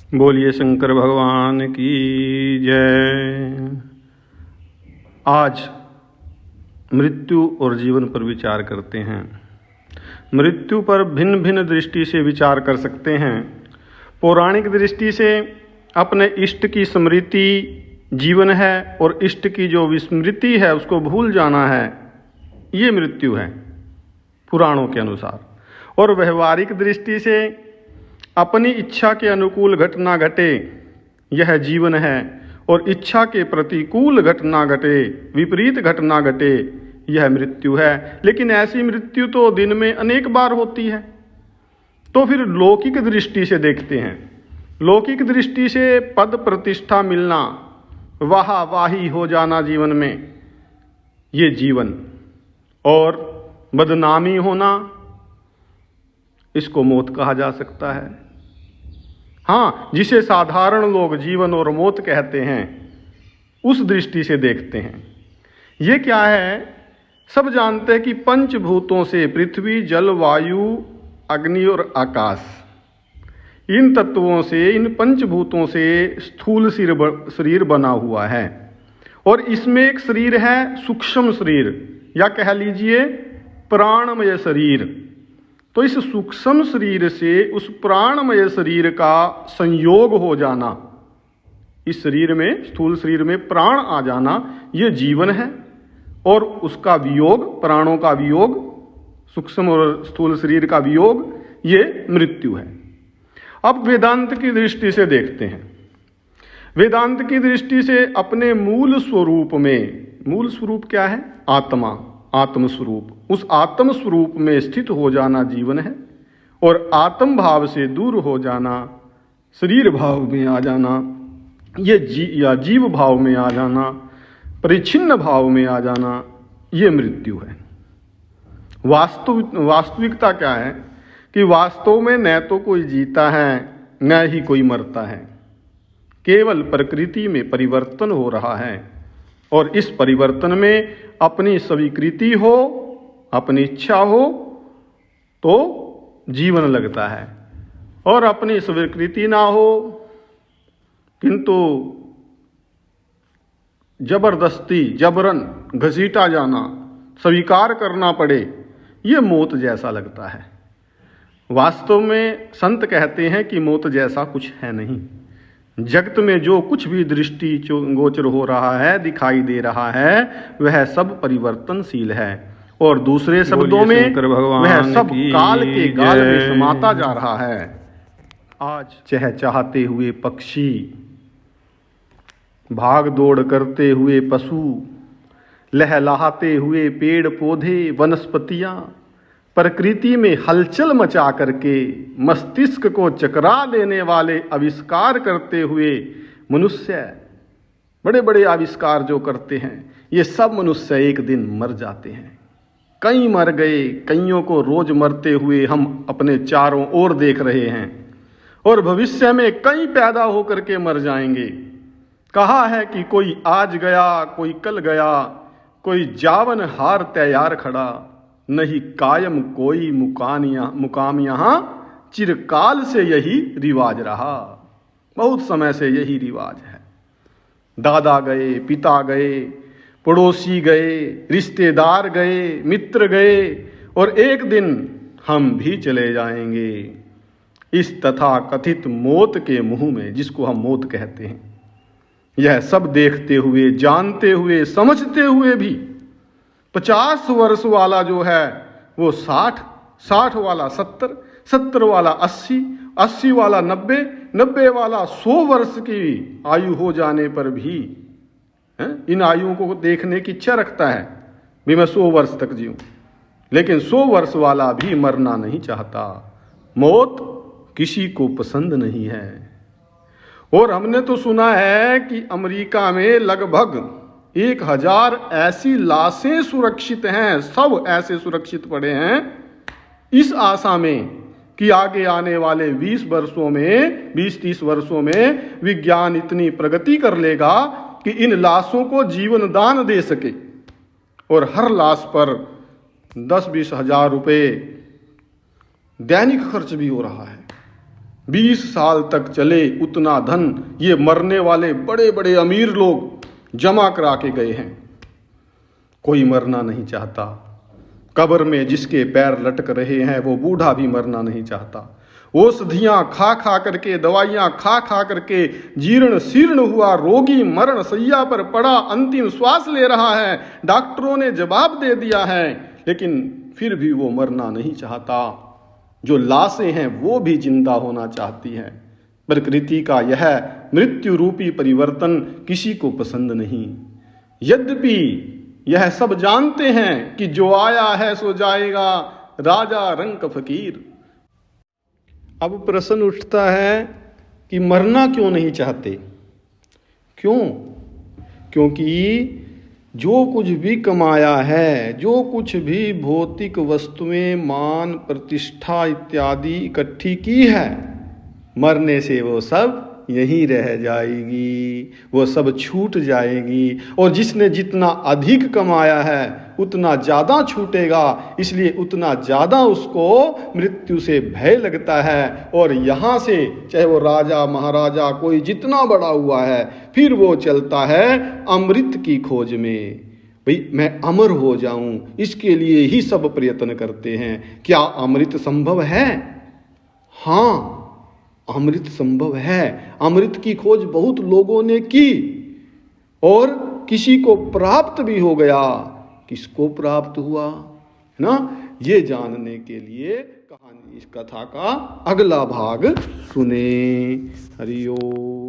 बोलिए शंकर भगवान की जय। आज मृत्यु और जीवन पर विचार करते हैं। मृत्यु पर भिन्न भिन्न दृष्टि से विचार कर सकते हैं। पौराणिक दृष्टि से अपने इष्ट की स्मृति जीवन है और इष्ट की जो विस्मृति है उसको भूल जाना है, ये मृत्यु है पुराणों के अनुसार। और व्यवहारिक दृष्टि से अपनी इच्छा के अनुकूल घटना घटे यह जीवन है, और इच्छा के प्रतिकूल घटना घटे, विपरीत घटना घटे, यह मृत्यु है। लेकिन ऐसी मृत्यु तो दिन में अनेक बार होती है। तो फिर लौकिक दृष्टि से देखते हैं। लौकिक दृष्टि से पद प्रतिष्ठा मिलना, वाही हो जाना जीवन में, ये जीवन, और बदनामी होना, इसको मौत कहा जा सकता है। हाँ, जिसे साधारण लोग जीवन और मौत कहते हैं, उस दृष्टि से देखते हैं। ये क्या है? सब जानते हैं कि पंचभूतों से पृथ्वी, जल, वायु, अग्नि और आकाश, इन तत्वों से, इन पंचभूतों से स्थूल शरीर बना हुआ है। और इसमें एक शरीर है सूक्ष्म शरीर, या कह लीजिए प्राणमय शरीर। तो इस सूक्ष्म शरीर से उस प्राणमय शरीर का संयोग हो जाना, इस शरीर में, स्थूल शरीर में प्राण आ जाना, ये जीवन है। और उसका वियोग, प्राणों का वियोग, सूक्ष्म और स्थूल शरीर का वियोग, ये मृत्यु है। अब वेदांत की दृष्टि से देखते हैं। वेदांत की दृष्टि से अपने मूल स्वरूप में, मूल स्वरूप क्या है? आत्मा, आत्म स्वरूप, उस आत्म स्वरूप में स्थित हो जाना जीवन है। और आत्म भाव से दूर हो जाना, शरीर भाव में आ जाना, ये जीव भाव में आ जाना, परिच्छिन्न भाव में आ जाना, ये मृत्यु है। वास्तविकता क्या है कि वास्तव में न तो कोई जीता है न ही कोई मरता है। केवल प्रकृति में परिवर्तन हो रहा है, और इस परिवर्तन में अपनी स्वीकृति हो, अपनी इच्छा हो तो जीवन लगता है, और अपनी स्वीकृति ना हो किंतु जबरदस्ती, जबरन घसीटा जाना, स्वीकार करना पड़े, ये मौत जैसा लगता है। वास्तव में संत कहते हैं कि मौत जैसा कुछ है नहीं। जगत में जो कुछ भी दृष्टि गोचर हो रहा है, दिखाई दे रहा है, वह सब परिवर्तनशील है। और दूसरे शब्दों में वह सब काल के गाल में समाता जा रहा है। आज चहचहाते हुए पक्षी, भाग दौड़ करते हुए पशु, लहलहाते हुए पेड़ पौधे, वनस्पतियां, प्रकृति में हलचल मचा करके मस्तिष्क को चकरा देने वाले आविष्कार करते हुए मनुष्य, बड़े बड़े आविष्कार जो करते हैं, ये सब मनुष्य एक दिन मर जाते हैं। कई मर गए, कईयों को रोज मरते हुए हम अपने चारों ओर देख रहे हैं, और भविष्य में कई पैदा होकर के मर जाएंगे। कहा है कि कोई आज गया, कोई कल गया, कोई जावन हार तैयार खड़ा, नहीं कायम कोई मुकाम यहाँ, चिरकाल से यही रिवाज रहा। बहुत समय से यही रिवाज है। दादा गए, पिता गए, पड़ोसी गए, रिश्तेदार गए, मित्र गए, और एक दिन हम भी चले जाएंगे इस तथा कथित मौत के मुंह में, जिसको हम मौत कहते हैं। यह सब देखते हुए, जानते हुए, समझते हुए भी 50 वर्ष वाला जो है वो 60, 60 वाला 70, 70 वाला 80, 80 वाला 90, 90 वाला 100 वर्ष की आयु हो जाने पर भी इन आयुओं को देखने की इच्छा रखता है भी मैं 100 वर्ष तक जीऊं। लेकिन 100 वर्ष वाला भी मरना नहीं चाहता। मौत किसी को पसंद नहीं है। और हमने तो सुना है कि अमेरिका में लगभग 1000 ऐसी लाशें सुरक्षित हैं, सब ऐसे सुरक्षित पड़े हैं, इस आशा में कि आगे आने वाले 20 वर्षों में, 20-30 वर्षों में विज्ञान इतनी प्रगति कर लेगा कि इन लाशों को जीवन दान दे सके, और हर लाश पर 10-20 हजार रुपये दैनिक खर्च भी हो रहा है। 20 साल तक चले उतना धन ये मरने वाले बड़े बड़े अमीर लोग जमा करा के गए हैं। कोई मरना नहीं चाहता। कब्र में जिसके पैर लटक रहे हैं वो बूढ़ा भी मरना नहीं चाहता। औषधियां खा खा करके, दवाइयां खा खा करके जीर्ण शीर्ण हुआ रोगी मरण सैया पर पड़ा, अंतिम श्वास ले रहा है। डॉक्टरों ने जवाब दे दिया है, लेकिन फिर भी वो मरना नहीं चाहता। जो लाशें हैं वो भी जिंदा होना चाहती हैं। प्रकृति का यह मृत्यु रूपी परिवर्तन किसी को पसंद नहीं। यद्यपि यह सब जानते हैं कि जो आया है सो जाएगा, राजा रंक फकीर। अब प्रश्न उठता है कि मरना क्यों नहीं चाहते? क्यों? क्योंकि जो कुछ भी कमाया है, जो कुछ भी भौतिक वस्तुएं, मान, प्रतिष्ठा इत्यादि इकट्ठी की है, मरने से वो सब यहीं रह जाएगी, वो सब छूट जाएगी। और जिसने जितना अधिक कमाया है उतना ज़्यादा छूटेगा, इसलिए उतना ज़्यादा उसको मृत्यु से भय लगता है। और यहाँ से चाहे वो राजा महाराजा कोई जितना बड़ा हुआ है, फिर वो चलता है अमृत की खोज में। भाई मैं अमर हो जाऊं, इसके लिए ही सब प्रयत्न करते हैं। क्या अमृत संभव है? हाँ, अमृत संभव है। अमृत की खोज बहुत लोगों ने की और किसी को प्राप्त भी हो गया। किसको प्राप्त हुआ ना, ये जानने के लिए कहानी, इस कथा का अगला भाग सुने। हरि ओम।